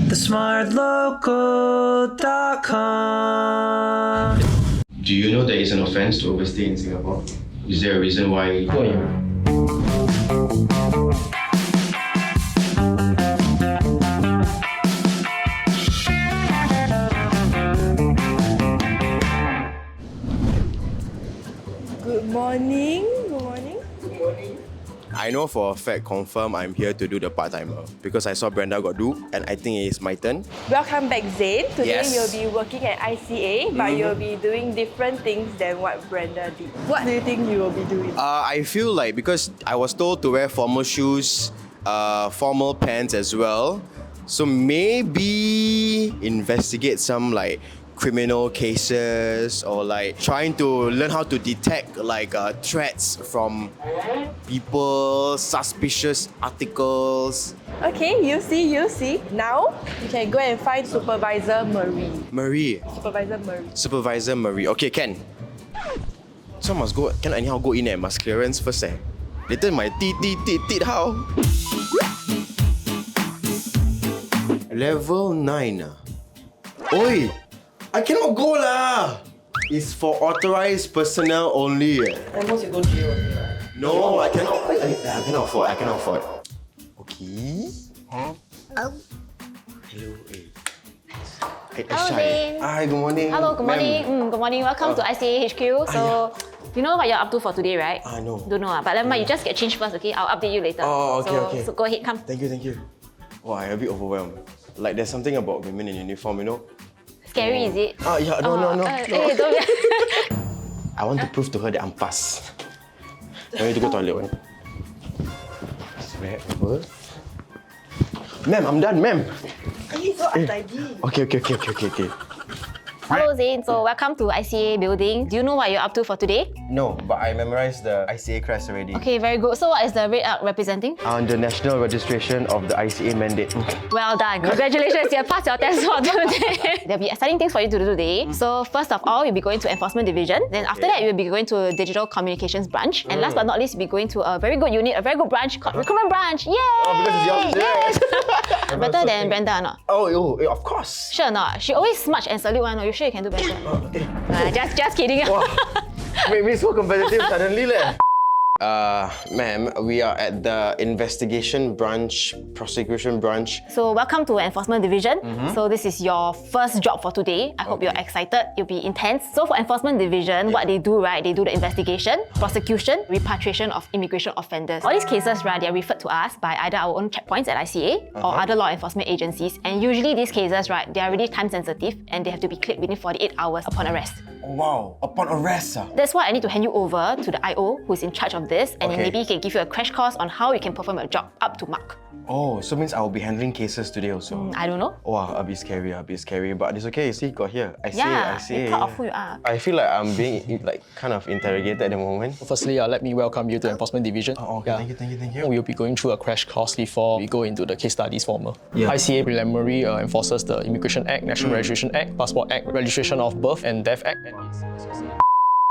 TheSmartLocal.com. Do you know that it's an offense to overstay in Singapore? Is there a reason why? Who are you? Good morning. I know for a fact, confirm, I'm here to do the part-timer because I saw Brenda got do, and I think it's my turn. Welcome back, Zhin. Today Yes. you'll be working at ICA, but you'll be doing different things than what Brenda did. What do you think you will be doing? I feel like because I was told to wear formal shoes, formal pants as well, so maybe investigate some like criminal cases or like trying to learn how to detect like threats from people, suspicious articles. Okay, you see. Now, you can go and find Supervisor Marie. Supervisor Marie. Okay, can. So must go, can anyhow go in and must clearance first eh. Later my teeth how? Level 9 ah. Oi! I cannot go lah! It's for authorized personnel only eh. At most you go jail. No, I cannot. I cannot afford. Okay. Oh. Hello, eh. Hello, Zhin. Hi, good morning. Hello, good morning. Good morning. Welcome to ICA HQ. So, you know what you're up to for today, right? I know. Don't know, but never mind. You just get changed first, okay? I'll update you later. Oh, okay. So go ahead, come. Thank you. Wow, I'm a bit overwhelmed. Like, there's something about women in uniform, you know? Scary, is it? Yeah, no. Hey, don't. I want to prove to her that I'm fast. I need to go toilet one. Sweat over. Ma'am, I'm done, ma'am. So untidy. Okay. Hello, Zhin. So welcome to ICA building. Do you know what you're up to for today? No, but I memorized the ICA crest already. Okay, very good. So what is the red arc representing? The national registration of the ICA mandate. Well done. Congratulations, you have passed your test for today. There'll be exciting things for you to do today. So first of all, you'll be going to Enforcement Division. Then after that, you'll be going to Digital Communications Branch. And last but not least, you'll be going to a very good unit, a very good branch called Recruitment Branch. Yay! Oh, because it's yours, Yes! Better than Brenda or not? Oh, of course. Sure or not? She always smudge and salute one. You sure you can do better? Just kidding. Wow. Make me so competitive suddenly leh. Ma'am, we are at the investigation branch, prosecution branch. So welcome to Enforcement Division. So this is your first job for today. I hope you're excited. You'll be intense. So for Enforcement Division, what they do, right? They do the investigation, prosecution, repatriation of immigration offenders. All these cases, right, they are referred to us by either our own checkpoints at ICA or other law enforcement agencies. And usually these cases, right, they are really time sensitive and they have to be cleared within 48 hours upon arrest. Wow, upon arrest. That's why I need to hand you over to the IO who is in charge of this, and then Okay. maybe he can give you a crash course on how you can perform your job up to mark. Oh, so means I will be handling cases today also. I don't know. Wow, a bit scary, but it's okay. See, got here. I see Be it. proud of who you are. I feel like I'm being like kind of interrogated at the moment. Firstly, let me welcome you to Enforcement Division. Oh, okay. Thank you. We'll be going through a crash course before we go into the case studies formal. Yeah. ICA preliminary enforces the Immigration Act, National Registration Act, Passport Act, Registration of Birth and Death Act, and its associated.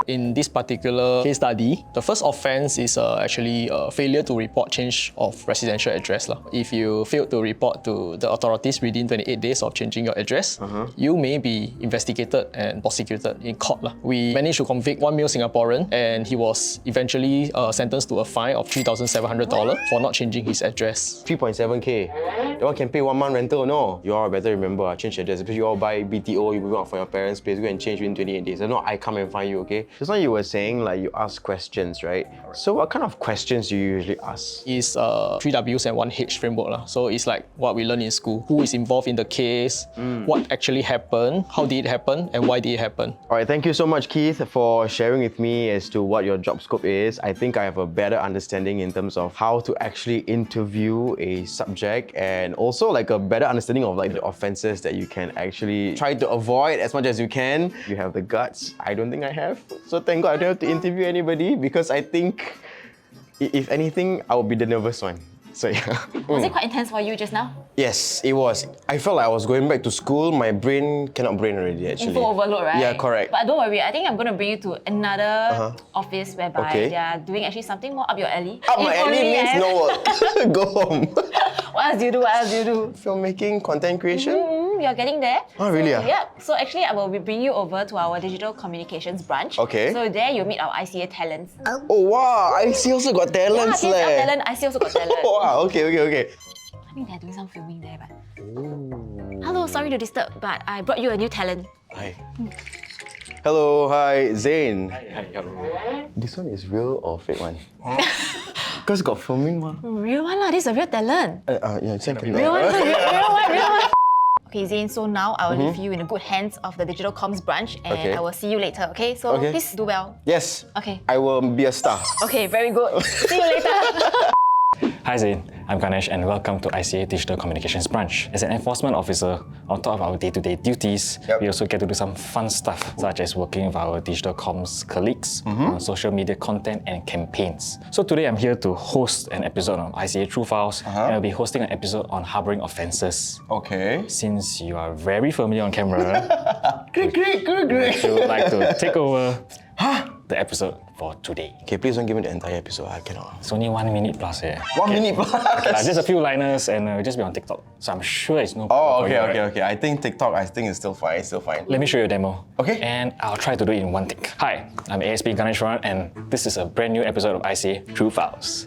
In this particular case study, the first offence is actually failure to report change of residential address. If you fail to report to the authorities within 28 days of changing your address, you may be investigated and prosecuted in court. We managed to convict one male Singaporean, and he was eventually sentenced to a fine of $3,700 for not changing his address. 3.7k. That one can pay 1 month rental, no? You all better remember, change address. Because you all buy BTO, you move out for your parents' place, go and change within 28 days. No, I come and find you, okay? Just now you were saying like you ask questions, right? So what kind of questions do you usually ask? It's 3 Ws and 1 H framework. So it's like what we learn in school. Who is involved in the case, what actually happened, how did it happen, and why did it happen. Alright, thank you so much, Keith, for sharing with me as to what your job scope is. I think I have a better understanding in terms of how to actually interview a subject, and also like a better understanding of like the offenses that you can actually try to avoid as much as you can. You have the guts. I don't think I have. So thank God I don't have to interview anybody, because I think if anything, I will be the nervous one. So yeah. Was it quite intense for you just now? Yes, it was. I felt like I was going back to school. My brain cannot brain already, actually. Info overload, right? Yeah, correct. But don't worry, I think I'm going to bring you to another office whereby Okay. they are doing actually something more up your alley. Up my alley means no work. Go home. What else do you do? What else do you do? Filmmaking, content creation. You're getting there. Oh, really? So, yep. So actually, I will bring you over to our digital communications branch. Okay. So there you meet our ICA talents. Oh wow, IC also got talents Yeah, leh. talent. ICA also got talent. Wow, okay. I think they're doing some filming there, but. Hello, sorry to disturb, but I brought you a new talent. Hi. Hello, hi, Zhin. Hi, hello. This one is real or fake one? Because got filming one. Real one lah, this is a real talent. Yeah, it's like Real one, real one. Okay, Zane, so now I will leave you in the good hands of the digital comms branch and Okay. I will see you later, okay? So Okay. please do well. Yes. Okay. I will be a star. Okay, very good. See you later. Hi Zin, I'm Ganesh and welcome to ICA Digital Communications Branch. As an enforcement officer, on top of our day-to-day duties, Yep. we also get to do some fun stuff, such as working with our digital comms colleagues on social media content and campaigns. So today I'm here to host an episode of ICA True Files, and I'll be hosting an episode on harboring offences. Okay. Since you are very familiar on camera, Great. would you like to take over the episode for today? Okay, please don't give me the entire episode. I cannot. It's only 1 minute plus here. 1 minute plus. Just a few liners and just be on TikTok. So I'm sure it's no Oh, problem for you, right? okay. I think TikTok, it's still fine. Let me show you a demo. Okay. And I'll try to do it in one take. Hi, I'm ASP Ganesh and this is a brand new episode of ICA True Files.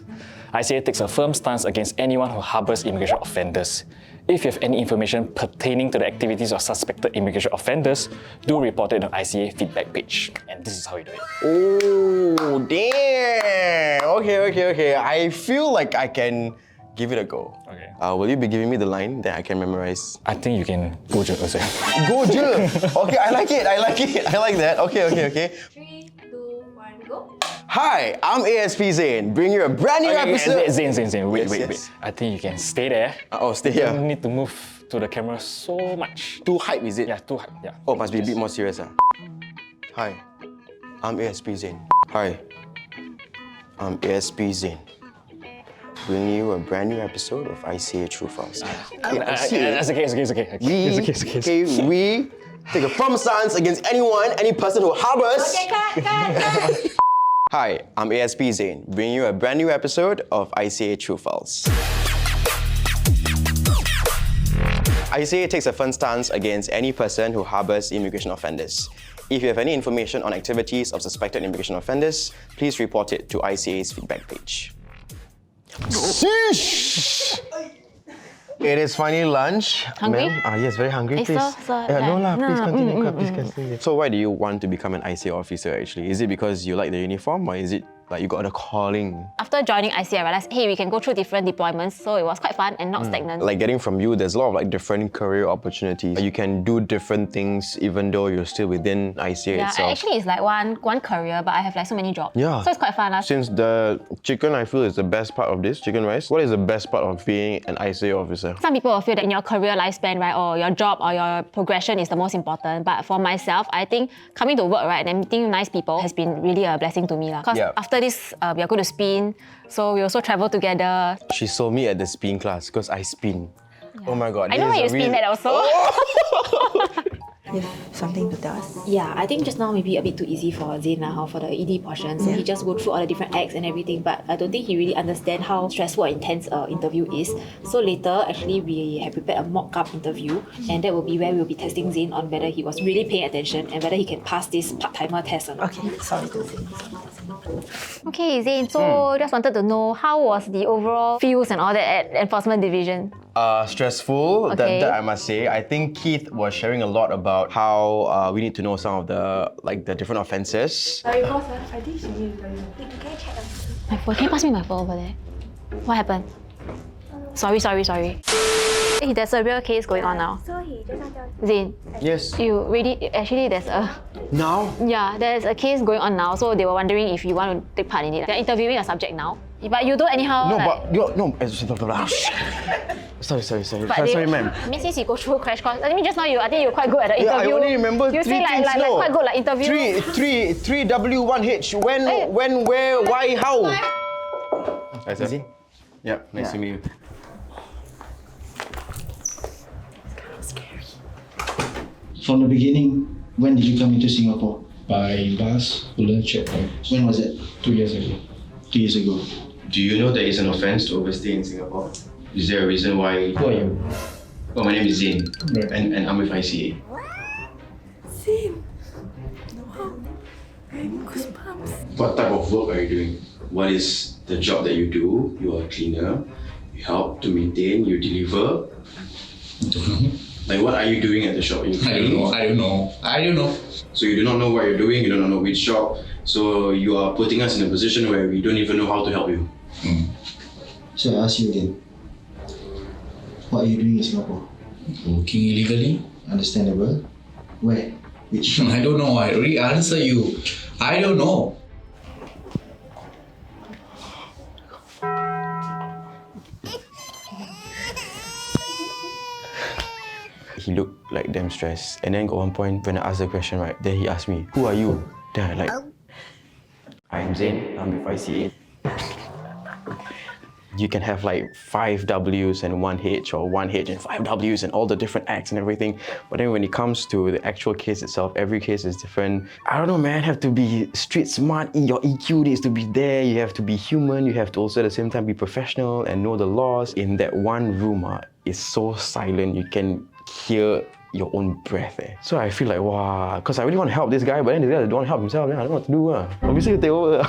ICA takes a firm stance against anyone who harbors immigration offenders. If you have any information pertaining to the activities of suspected immigration offenders, do report it on ICA feedback page. And this is how you do it. Oh, damn. Okay. I feel like I can give it a go. Okay. Will you be giving me the line that I can memorize? I think you can go to yourself. Go, Jill. Okay, I like it. I like that. Okay. 3, 2, 1, go. Hi, I'm ASP Zane, bringing you a brand new episode. Zane. Wait. Yes. I think you can stay there. Stay You don't here. need to move to the camera so much. Too hype, is it? Yeah, too high. Yeah. Oh, must be a bit more serious. Hi, I'm ASP Zane. Hi, I'm ASP Zane, bringing you a brand new episode of ICA True Files. That's okay. We take a firm stance against any person who harbors. Okay, cut. Hi, I'm ASP Zane, bringing you a brand new episode of ICA True Files. ICA takes a firm stance against any person who harbors immigration offenders. If you have any information on activities of suspected immigration offenders, please report it to ICA's feedback page. Sheesh! It is finally lunch. Hungry? Ma'am? Yes, very hungry. Hey, Please. sir, No, like- please no, continue. Please continue. So, why do you want to become an ICA officer actually? Is it because you like the uniform or is it like you got a calling? After joining ICA, I realized, hey, we can go through different deployments, so it was quite fun and not stagnant. Like getting from you, there's a lot of like different career opportunities. You can do different things even though you're still within ICA Yeah, itself. actually it's like one career, but I have like so many jobs. Yeah. So it's quite fun. Since the chicken, I feel, is the best part of this, chicken rice, what is the best part of being an ICA officer? Some people will feel that in your career lifespan, right, or your job or your progression is the most important. But for myself, I think coming to work, right, and meeting nice people has been really a blessing to me. Because Yeah. after this, we are going to spin. So we also travel together. She sold me at the spin class because I spin. Oh my god. I know this why is you a spin real- that also. You have something to tell us? Yeah, I think just now maybe a bit too easy for Zane for the ED portion. So he just go through all the different acts and everything, but I don't think he really understand how stressful and intense interview is. So later, actually, we have prepared a mock-up interview, and that will be where we'll be testing Zane on whether he was really paying attention and whether he can pass this part-timer test or not. Okay, sorry to say. Okay, Zane, so just wanted to know how was the overall feels and all that at Enforcement Division? Stressful, Okay. that I must say. I think Keith was sharing a lot about how we need to know some of the different offences. Sorry, boss. I think she needs to tell you. My phone. Can you pass me my phone over there? What happened? Sorry. Hey, there's a real case going on now. So he just want to Zane, Yes. you really actually there's a case going on now. So they were wondering if you want to take part in it. They're interviewing a subject now, but you don't anyhow. No, like, but sorry, ma'am. I mean, since you go through crash course, I mean, just now I think you're quite good at the Yeah, I interview. only remember you three say things. like quite good like interview. 3W1H. When, where, why, how? Hi, sir. Zin? Yeah, nice to meet you. From the beginning, when did you come into Singapore? By bus, Woodlands checkpoint, When was it? 2 years ago. 2 years ago. Do you know that it's an offence to overstay in Singapore? Is there a reason why? Who are you? Oh, my name is Zhin, Right. and I'm with ICA. Zhin. Wow. Goosebumps. What type of work are you doing? What is the job that you do? You are a cleaner. You help to maintain. You deliver. Don't know. Like, what are you doing at the shop? You I don't know. So you do not know what you're doing. You do not know which job. So you are putting us in a position where we don't even know how to help you. So I ask you again. What are you doing in Singapore? Working illegally? Understandable. Where? Which? I don't know. I already answer you. I don't know. He looked like damn stressed. And then at one point, when I asked the question, right, then he asked me, who are you? Then I like, I'm Zhin, I'm with ICA. You can have like 5 W's and 1 H, or 1 H and 5 W's and all the different acts and everything. But then when it comes to the actual case itself, every case is different. I don't know, man, have to be street smart. Your EQ needs to be there. You have to be human. You have to also at the same time be professional and know the laws. In that one room, it's so silent. You can hear your own breath. So I feel like, wow, because I really want to help this guy, but then this guy doesn't want to help himself. Man, I don't know what to do. Obviously, you take over.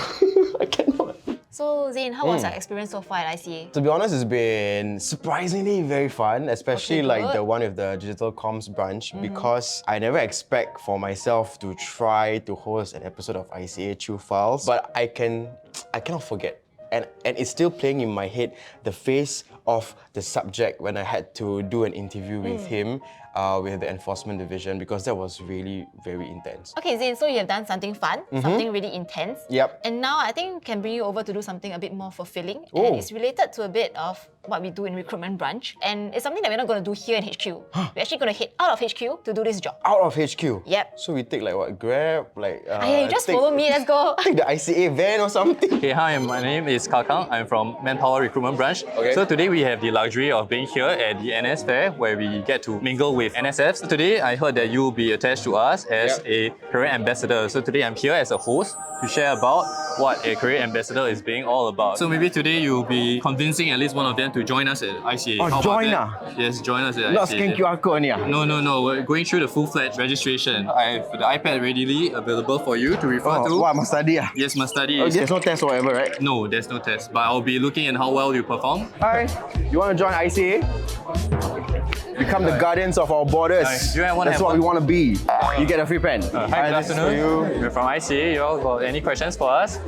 I cannot. So Zhin, how was your experience so far at ICA? To be honest, it's been surprisingly very fun, especially Okay, like good. the one with the digital comms branch, because I never expect for myself to try to host an episode of ICA True Files, but I cannot forget. And it's still playing in my head the face of the subject when I had to do an interview with him with the enforcement division, because that was really very intense. Okay, Zhin, so you have done something fun, something really intense. Yep. And now I think can bring you over to do something a bit more fulfilling. Oh. And it's related to a bit of what we do in recruitment branch. And it's something that we're not going to do here in HQ. We're actually going to head out of HQ to do this job. Out of HQ? Yep. So we take like what, Grab? Like, Hey, just follow me, let's go. Take the ICA van or something? Okay, hi, my name is Kakang. I'm from Manpower Recruitment Branch. Okay. So today we have the luxury of being here at the NS Fair, where we get to mingle with NSFs. So today I heard that you'll be attached to us as a career ambassador. So today I'm here as a host to share about what a career ambassador is being all about. So maybe today you'll be convincing at least one of them to join us at ICA. Oh, How about join that? Yes, join us at Not ICA. scan QR code ni No. We're going through the full-fledged registration. I have the iPad readily available for you to refer to. What, must study Yes, must study. Oh, there's no test or whatever, right? No, there's no test, but I'll be looking at how well you perform. Hi, you want to join ICA? Become the guardians of our borders. Hi, do you wanna That's have what we one? want to be. You get a free pen. Hi, good this is for afternoon. you. We're from ICA. You all got any questions for us?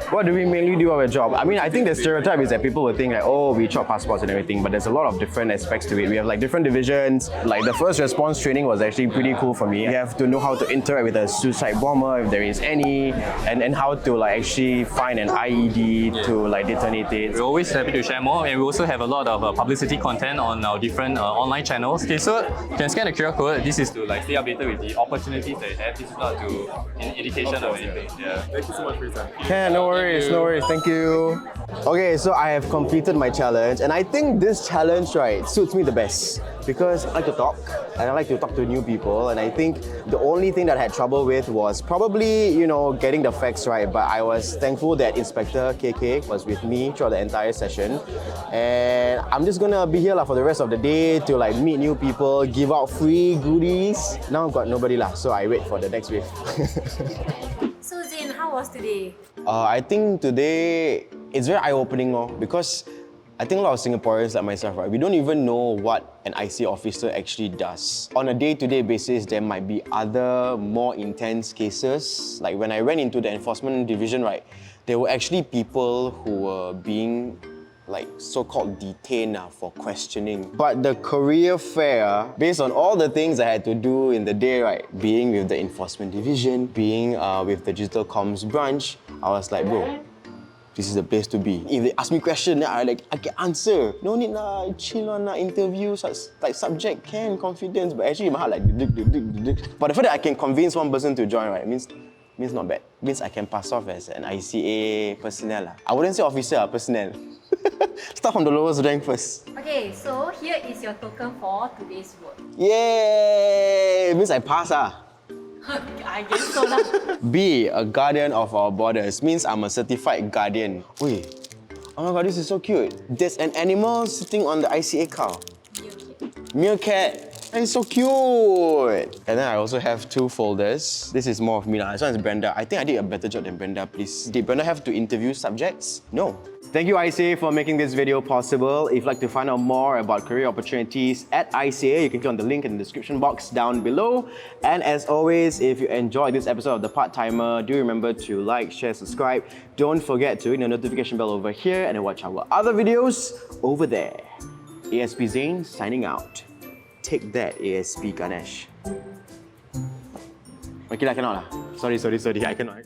What do we mainly do our job? I mean, I think the stereotype is that people will think like, oh, we chop passports and everything, but there's a lot of different aspects to it. We have like different divisions. Like the first response training was actually pretty cool for me. You have to know how to interact with a suicide bomber if there is any, and how to like actually find an IED to like detonate it. We're always happy to share more, and we also have a lot of publicity content on our different online channels. Okay, so you can scan the QR code. This is to like stay updated with the opportunities that you have. This is not to an indication of anything. Yeah. Thank you so much for your time. Yeah, no worries, no worries. Thank you. Okay, so I have completed my challenge, and I think this challenge, right, suits me the best because I like to talk, and I like to talk to new people, and I think the only thing that I had trouble with was probably, getting the facts right, but I was thankful that Inspector KK was with me throughout the entire session, and I'm just gonna be here for the rest of the day to like meet new people, give out free goodies. Now I've got nobody so I wait for the next wave. So Zhin, how was today? I think today it's very eye-opening because I think a lot of Singaporeans like myself, right, we don't even know what an IC officer actually does. On a day-to-day basis, there might be other more intense cases. Like when I went into the enforcement division, right, there were actually people who were being like so-called detained for questioning. But the career fair, based on all the things I had to do in the day, right, being with the enforcement division, being with the digital comms branch, I was like, bro, this is the place to be. If they ask me questions, I can answer. No need chill on interviews, like subject can, confidence, but actually in my heart like But the fact that I can convince one person to join, right, means not bad. Means I can pass off as an ICA personnel. I wouldn't say officer, personnel. Start from the lowest rank first. Okay, so here is your token for today's work. Yay! Means I pass. I guess so lah. B, a guardian of our borders. Means I'm a certified guardian. Wait, Oh my god, this is so cute. There's an animal sitting on the ICA car. Meerkat. That is so cute. And then I also have 2 folders. This is more of me. This one is Brenda. I think I did a better job than Brenda, please. Did Brenda have to interview subjects? No. Thank you, ICA, for making this video possible. If you'd like to find out more about career opportunities at ICA, you can click on the link in the description box down below. And as always, if you enjoyed this episode of The Part-Timer, do remember to like, share, subscribe. Don't forget to ring the notification bell over here and then watch our other videos over there. ASP Zhin signing out. Take that, ASP Ganesh. Okay, I cannot. Sorry, I cannot.